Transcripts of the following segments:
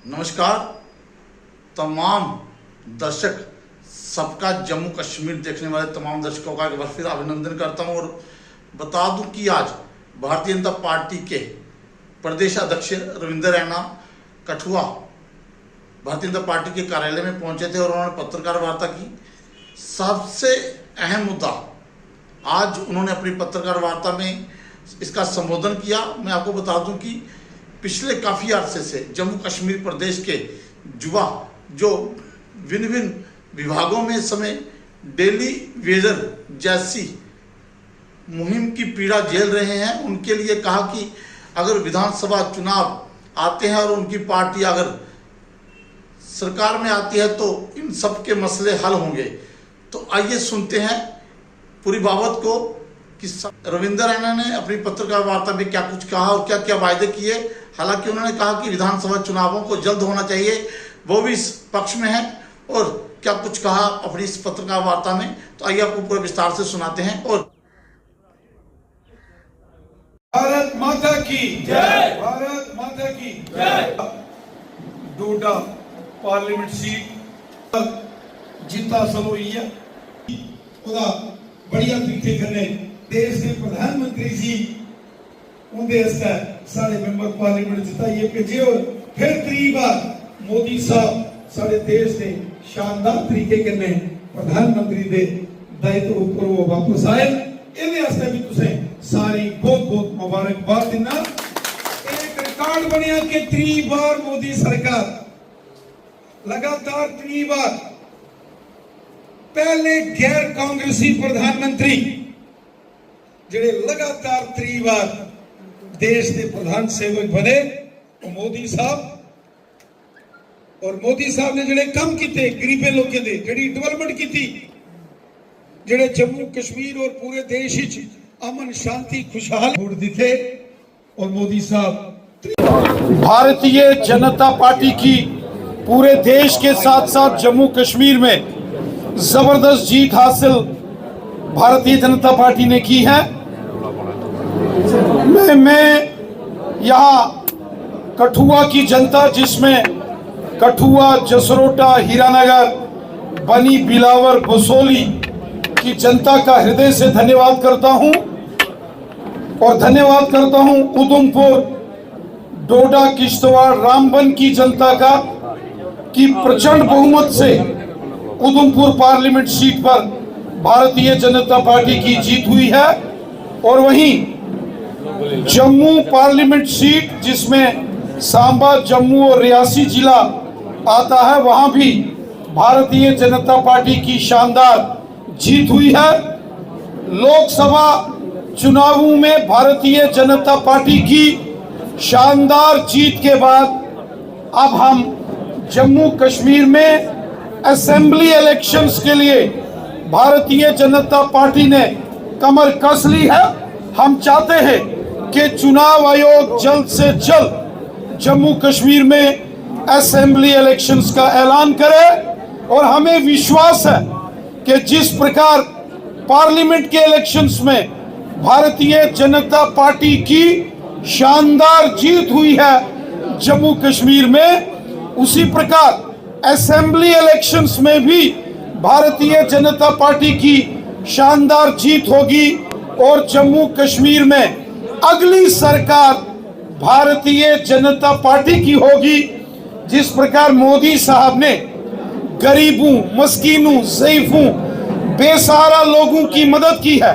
नमस्कार तमाम दर्शक, सबका जम्मू कश्मीर देखने वाले तमाम दर्शकों का एक बार फिर अभिनंदन करता हूं और बता दूं कि आज भारतीय जनता पार्टी के प्रदेश अध्यक्ष रविंद्र रैना कठुआ भारतीय जनता पार्टी के कार्यालय में पहुंचे थे और उन्होंने पत्रकार वार्ता की। सबसे अहम मुद्दा आज उन्होंने अपनी पत्रकार वार्ता में इसका संबोधन किया। मैं आपको बता दूं कि पिछले काफ़ी अरसे से जम्मू कश्मीर प्रदेश के युवा जो भिन्न भिन्न विभागों में इस समय डेली वेजर जैसी मुहिम की पीड़ा झेल रहे हैं, उनके लिए कहा कि अगर विधानसभा चुनाव आते हैं और उनकी पार्टी अगर सरकार में आती है तो इन सब के मसले हल होंगे। तो आइए सुनते हैं पूरी बाबत को कि रविंद्र रैना ने अपनी पत्रकार वार्ता में क्या कुछ कहा और क्या क्या वायदे किए। हालांकि उन्होंने कहा कि विधानसभा चुनावों को जल्द होना चाहिए, वो भी इस पक्ष में है, और क्या कुछ कहा अपनी इस पत्रकार वार्ता में, तो आइए आपको पूरे विस्तार से सुनाते हैं। और भारत माता की जय, भारत माता की जय। डोडा पार्लियामेंट सीट जीता सलो बढ़िया तरीके कन्नै देश के प्रधानमंत्री जी उनके सारे मेंबर पार्लियामेंट जिताइए भेजे और फिर 3 बार मोदी साहब सारे देश के शानदार तरीके कन्नै प्रधानमंत्री के दायित्व ऊपर वो वापस आए। इहदे वास्ते भी तुसें सारी बहुत बहुत मुबारकबाद देना। एक रिकॉर्ड बनया कि 3 बार मोदी सरकार लगातार 3 बार पहले गैर कांग्रेसी प्रधानमंत्री जिहड़े लगातार 3 बार देश के प्रधान सेवक बने मोदी साहब। और मोदी साहब ने जिहड़े काम किए गरीबे लोगों के जिहड़ी डेवलपमेंट की, जिहड़े जम्मू कश्मीर और पूरे देश विच अमन शांति खुशहाल वोट दिते। और मोदी साहब भारतीय जनता पार्टी की पूरे देश के साथ साथ जम्मू कश्मीर में जबरदस्त जीत हासिल भारतीय जनता पार्टी ने की है। मैं यहाँ कठुआ की जनता, जिसमें कठुआ, जसरोटा, हीरानगर, बनी, बिलावर, बसोली की जनता का हृदय से धन्यवाद करता हूँ। और धन्यवाद करता हूँ उधमपुर, डोडा, किश्तवाड़, रामबन की जनता का कि प्रचंड बहुमत से उधमपुर पार्लियामेंट सीट पर भारतीय जनता पार्टी की जीत हुई है। और वहीं जम्मू पार्लियामेंट सीट, जिसमें सांबा, जम्मू और रियासी जिला आता है, वहां भी भारतीय जनता पार्टी की शानदार जीत हुई है। लोकसभा चुनावों में भारतीय जनता पार्टी की शानदार जीत के बाद अब हम जम्मू कश्मीर में असेंबली इलेक्शंस के लिए भारतीय जनता पार्टी ने कमर कस ली है। हम चाहते हैं कि चुनाव आयोग जल्द से जल्द जम्मू कश्मीर में असेंबली इलेक्शंस का ऐलान करे। और हमें विश्वास है कि जिस प्रकार पार्लियामेंट के इलेक्शंस में भारतीय जनता पार्टी की शानदार जीत हुई है जम्मू कश्मीर में, उसी प्रकार असेंबली इलेक्शंस में भी भारतीय जनता पार्टी की शानदार जीत होगी और जम्मू कश्मीर में अगली सरकार भारतीय जनता पार्टी की होगी। जिस प्रकार मोदी साहब ने गरीबों, मस्कीनों, ज़ईफों, बेसहारा लोगों की मदद की है,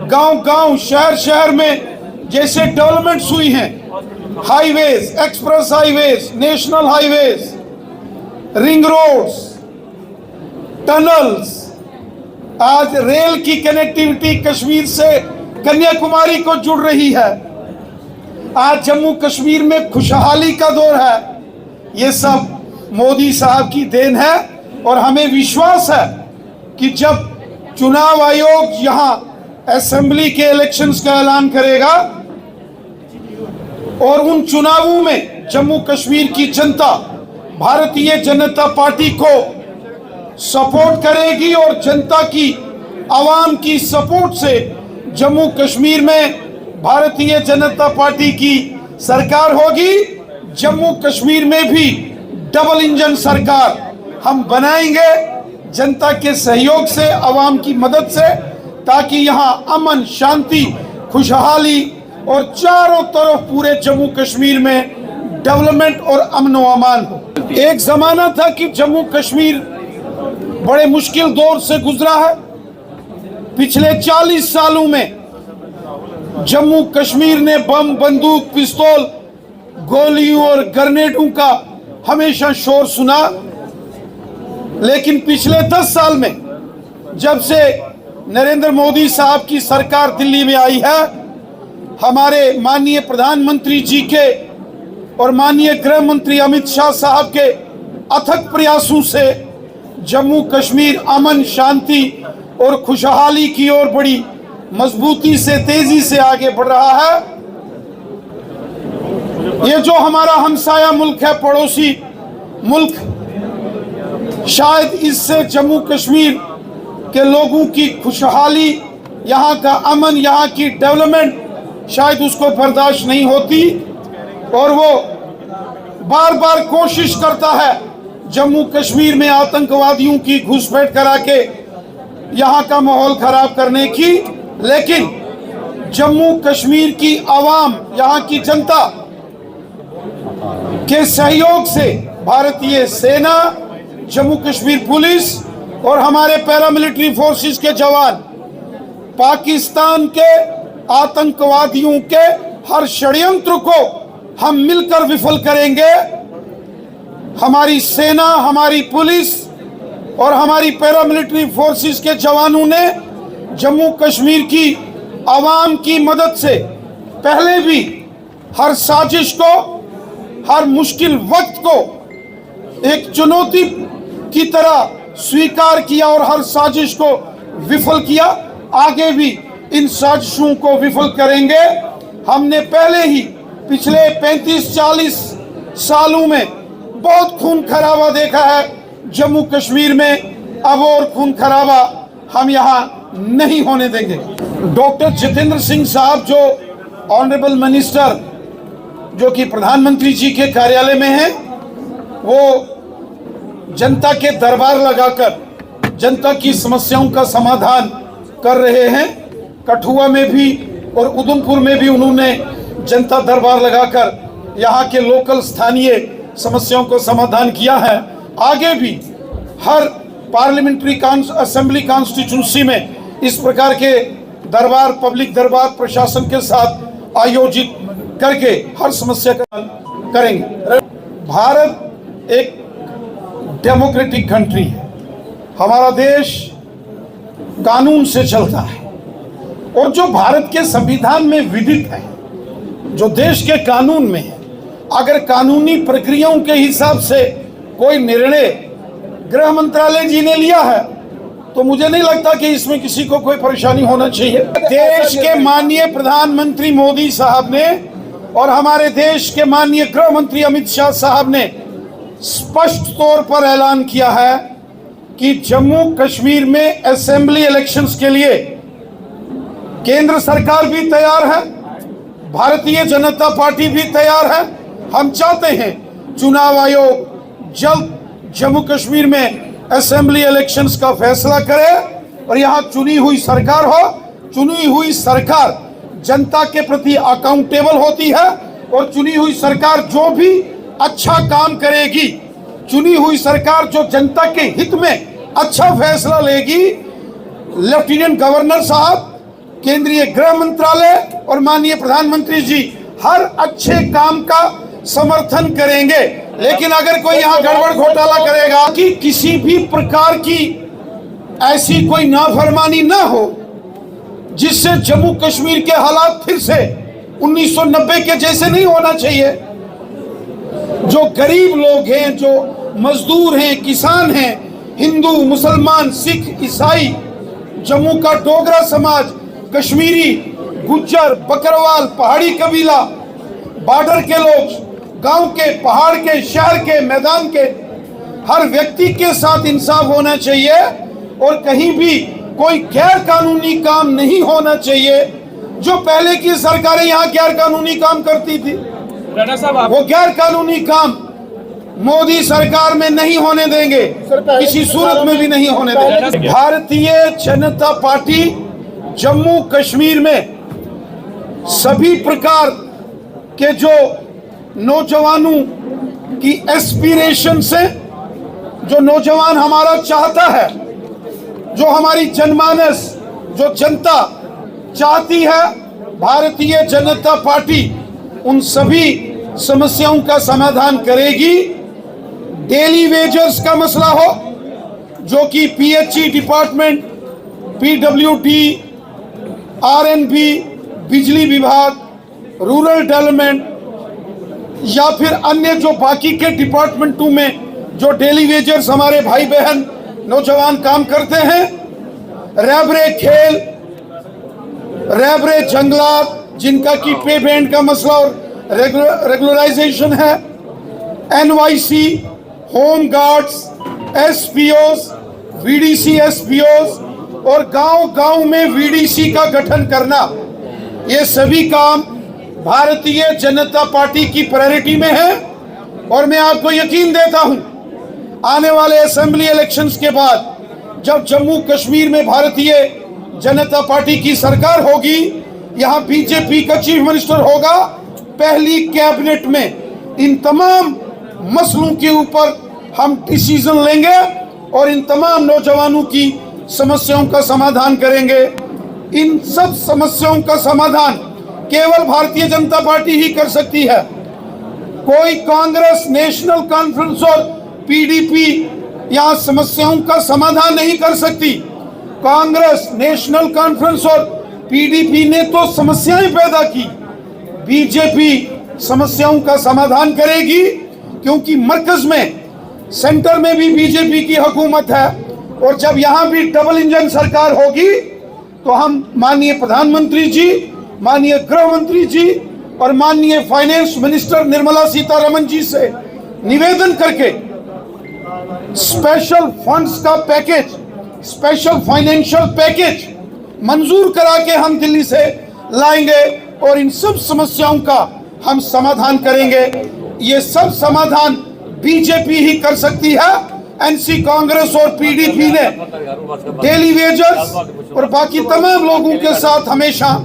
गांव-गांव, शहर-शहर में जैसे डेवलपमेंट्स हुई हैं, highways, express highways, national highways, ring roads, tunnels, आज रेल की कनेक्टिविटी कश्मीर से कन्याकुमारी को जुड़ रही है। आज जम्मू कश्मीर में खुशहाली का दौर है। ये सब मोदी साहब की देन है। और हमें विश्वास है कि जब चुनाव आयोग यहाँ असेंबली के इलेक्शंस का ऐलान करेगा और उन चुनावों में जम्मू कश्मीर की जनता भारतीय जनता पार्टी को सपोर्ट करेगी और जनता की, आवाम की सपोर्ट से जम्मू कश्मीर में भारतीय जनता पार्टी की सरकार होगी। जम्मू कश्मीर में भी डबल इंजन सरकार हम बनाएंगे, जनता के सहयोग से, आवाम की मदद से, ताकि यहाँ अमन, शांति, खुशहाली और चारों तरफ पूरे जम्मू कश्मीर में डेवलपमेंट और अमन व अमान हो। एक जमाना था कि जम्मू कश्मीर बड़े मुश्किल दौर से गुजरा है। पिछले 40 सालों में जम्मू कश्मीर ने बम, बंदूक, पिस्तौल, गोलियों और ग्रेनेडों का हमेशा शोर सुना, लेकिन पिछले 10 साल में जब से नरेंद्र मोदी साहब की सरकार दिल्ली में आई है, हमारे माननीय प्रधानमंत्री जी के और माननीय गृह मंत्री अमित शाह साहब के अथक प्रयासों से जम्मू कश्मीर अमन, शांति और खुशहाली की ओर बड़ी मजबूती से, तेजी से आगे बढ़ रहा है। ये जो हमारा हमसाया मुल्क है, पड़ोसी मुल्क, शायद इससे जम्मू कश्मीर के लोगों की खुशहाली, यहाँ का अमन, यहाँ की डेवलपमेंट शायद उसको बर्दाश्त नहीं होती और वो बार बार कोशिश करता है जम्मू कश्मीर में आतंकवादियों की घुसपैठ करा के यहाँ का माहौल खराब करने की। लेकिन जम्मू कश्मीर की आवाम, यहाँ की जनता के सहयोग से भारतीय सेना, जम्मू कश्मीर पुलिस और हमारे पैरामिलिट्री फोर्सेस के जवान पाकिस्तान के आतंकवादियों के हर षड्यंत्र को हम मिलकर विफल करेंगे। हमारी सेना, हमारी पुलिस और हमारी पैरामिलिट्री फोर्सेस के जवानों ने जम्मू कश्मीर की आवाम की मदद से पहले भी हर साजिश को, हर मुश्किल वक्त को एक चुनौती की तरह स्वीकार किया और हर साजिश को विफल किया। आगे भी इन साजिशों को विफल करेंगे। हमने पहले ही पिछले 35-40 सालों में बहुत खून खराबा देखा है जम्मू कश्मीर में। अब और खून खराबा हम यहाँ नहीं होने देंगे। डॉक्टर जितेंद्र सिंह साहब, जो ऑनरेबल मिनिस्टर, जो कि प्रधानमंत्री जी के कार्यालय में हैं, वो जनता के दरबार लगाकर जनता की समस्याओं का समाधान कर रहे हैं। कठुआ में भी और उधमपुर में भी उन्होंने जनता दरबार लगाकर यहाँ के लोकल, स्थानीय समस्याओं को समाधान किया है। आगे भी हर पार्लियामेंट्री असेंबली कॉन्स्टिट्यूंसी में इस प्रकार के दरबार, पब्लिक दरबार प्रशासन के साथ आयोजित करके हर समस्या का हल करेंगे। भारत एक डेमोक्रेटिक कंट्री है। हमारा देश कानून से चलता है और जो भारत के संविधान में विधित है, जो देश के कानून में है, अगर कानूनी प्रक्रियाओं के हिसाब से कोई निर्णय गृह मंत्रालय जी ने लिया है तो मुझे नहीं लगता कि इसमें किसी को कोई परेशानी होना चाहिए। देश के माननीय प्रधानमंत्री मोदी साहब ने और हमारे देश के माननीय गृह मंत्री अमित शाह साहब ने स्पष्ट तौर पर ऐलान किया है कि जम्मू कश्मीर में असेंबली इलेक्शंस के लिए केंद्र सरकार भी तैयार है, भारतीय जनता पार्टी भी तैयार है। हम चाहते हैं चुनाव आयोग जल्द जम्मू कश्मीर में असेंबली इलेक्शंस का फैसला करे और यहाँ चुनी हुई सरकार हो। चुनी हुई सरकार जनता के प्रति अकाउंटेबल होती है और चुनी हुई सरकार जो भी अच्छा काम करेगी, चुनी हुई सरकार जो जनता के हित में अच्छा फैसला लेगी, लेफ्टिनेंट गवर्नर साहब, केंद्रीय गृह मंत्रालय और माननीय प्रधानमंत्री जी हर अच्छे काम का समर्थन करेंगे। लेकिन अगर कोई यहाँ गड़बड़ घोटाला करेगा कि किसी भी प्रकार की ऐसी कोई नाफरमानी ना हो जिससे जम्मू कश्मीर के हालात फिर से 1990 के जैसे नहीं होना चाहिए। जो गरीब लोग हैं, जो मजदूर हैं, किसान हैं, हिंदू, मुसलमान, सिख, ईसाई, जम्मू का डोगरा समाज, कश्मीरी, गुज्जर, बकरवाल, पहाड़ी कबीला, बॉर्डर के लोग, गांव के, पहाड़ के, शहर के, मैदान के, हर व्यक्ति के साथ इंसाफ होना चाहिए और कहीं भी कोई गैर कानूनी काम नहीं होना चाहिए। जो पहले की सरकारें यहाँ गैर कानूनी काम करती थी, राणा साहब वो गैर कानूनी काम मोदी सरकार में नहीं होने देंगे, किसी सूरत में भी नहीं होने देंगे। भारतीय जनता पार्टी जम्मू कश्मीर में सभी प्रकार के जो नौजवानों की एस्पिरेशन से, जो नौजवान हमारा चाहता है, जो हमारी जनमानस, जो जनता चाहती है, भारतीय जनता पार्टी उन सभी समस्याओं का समाधान करेगी। डेली वेजर्स का मसला हो, जो कि पीएचई डिपार्टमेंट, पीडब्ल्यूडी, आरएनबी, बिजली विभाग, रूरल डेवलपमेंट या फिर अन्य जो बाकी के डिपार्टमेंटों में जो डेली वेजर्स हमारे भाई बहन नौजवान काम करते हैं, रैबरे खेल, रैबरे जंगलात, जिनका की पे बैंड का मसला और रेगुलराइजेशन है, एनवाईसी, होम गार्ड्स, एसपीओस, वीडीसी एसपीओस और गांव-गांव में वीडीसी का गठन करना, ये सभी काम भारतीय जनता पार्टी की प्रायोरिटी में है। और मैं आपको यकीन देता हूं, आने वाले असेंबली इलेक्शंस के बाद जब जम्मू कश्मीर में भारतीय जनता पार्टी की सरकार होगी, यहां बीजेपी का चीफ मिनिस्टर होगा, पहली कैबिनेट में इन तमाम मसलों के ऊपर हम डिसीजन लेंगे और इन तमाम नौजवानों की समस्याओं का समाधान करेंगे। इन सब समस्याओं का समाधान केवल भारतीय जनता पार्टी ही कर सकती है। कोई कांग्रेस, नेशनल कॉन्फ्रेंस और पीडीपी यहाँ समस्याओं का समाधान नहीं कर सकती। कांग्रेस, नेशनल कॉन्फ्रेंस और पीडीपी ने तो समस्याएं पैदा की, बीजेपी समस्याओं का समाधान करेगी, क्योंकि मरकज में, सेंटर में भी बीजेपी की हुकूमत है। और जब यहाँ भी डबल इंजन सरकार होगी तो हम माननीय प्रधानमंत्री जी, माननीय गृह मंत्री जी और माननीय फाइनेंस मिनिस्टर निर्मला सीतारमण जी से निवेदन करके स्पेशल फंड्स का पैकेज, स्पेशल फाइनेंशियल पैकेज मंजूर करा के हम दिल्ली से लाएंगे और इन सब समस्याओं का हम समाधान करेंगे। ये सब समाधान बीजेपी ही कर सकती है। एनसी, कांग्रेस और पीडीपी ने डेली वेजर्स और बाकी तमाम लोगों के साथ हमेशा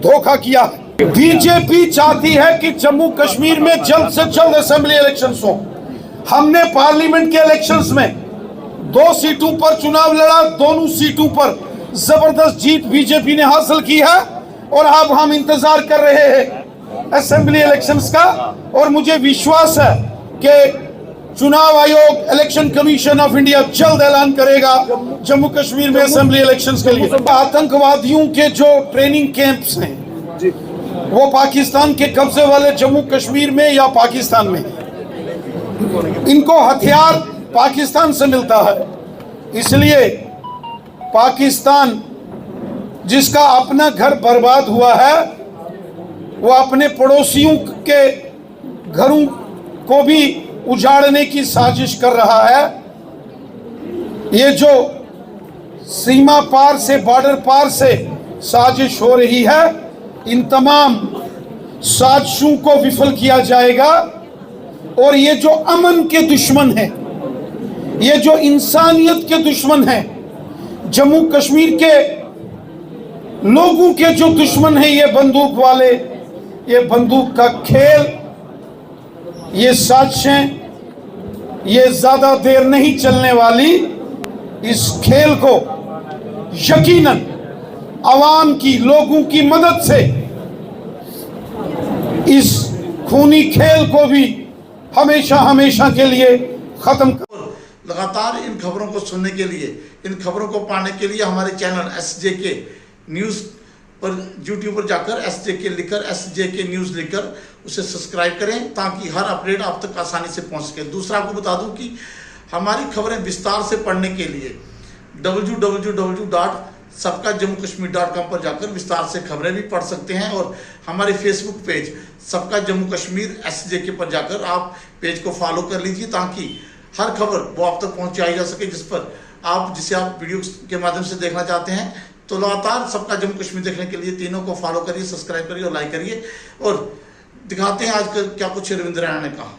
धोखा किया है। बीजेपी चाहती है कि जम्मू कश्मीर में जल्द से जल्द असेंबली इलेक्शंस हो। हमने पार्लियामेंट के इलेक्शंस में 2 सीटों पर चुनाव लड़ा, दोनों सीटों पर जबरदस्त जीत बीजेपी ने हासिल की है और अब हम इंतजार कर रहे हैं असेंबली इलेक्शंस का। और मुझे विश्वास है कि चुनाव आयोग, इलेक्शन कमीशन ऑफ इंडिया जल्द ऐलान करेगा जम्मू कश्मीर में असेंबली इलेक्शंस के लिए। आतंकवादियों के जो ट्रेनिंग कैंप्स हैं वो पाकिस्तान के कब्जे वाले जम्मू कश्मीर में या पाकिस्तान में, इनको हथियार पाकिस्तान से मिलता है। इसलिए पाकिस्तान, जिसका अपना घर बर्बाद हुआ है, वो अपने पड़ोसियों के घरों को भी उजाड़ने की साजिश कर रहा है। ये जो सीमा पार से, बॉर्डर पार से साजिश हो रही है, इन तमाम साजिशों को विफल किया जाएगा। और ये जो अमन के दुश्मन हैं, ये जो इंसानियत के दुश्मन हैं, जम्मू कश्मीर के लोगों के जो दुश्मन हैं, ये बंदूक वाले, ये बंदूक का खेल, ये साजिशें, ये ज्यादा देर नहीं चलने वाली। इस खेल को यकीनन आवाम की, लोगों की मदद से इस खूनी खेल को भी हमेशा हमेशा के लिए खत्म कर। लगातार इन खबरों को सुनने के लिए, इन खबरों को पाने के लिए हमारे चैनल SJK न्यूज़ पर YouTube पर जाकर SJK लिखकर, SJK न्यूज़ लिखकर उसे सब्सक्राइब करें, ताकि हर अपडेट आप तक आसानी से पहुंच सके। दूसरा आपको बता दूं कि हमारी खबरें विस्तार से पढ़ने के लिए www.sabkajammuKashmir.com पर जाकर विस्तार से खबरें भी पढ़ सकते हैं। और हमारे फेसबुक पेज सबका जम्मू कश्मीर SJK पर जाकर आप पेज को फॉलो कर लीजिए, ताकि हर खबर वो आप तक पहुंचाई जा सके जिसे आप वीडियो के माध्यम से देखना चाहते हैं। तो लगातार सबका जम्मू कश्मीर देखने के लिए तीनों को फॉलो करिए, सब्सक्राइब करिए और लाइक करिए। और दिखाते हैं आज क्या कुछ रविंद्र रैना ने कहा।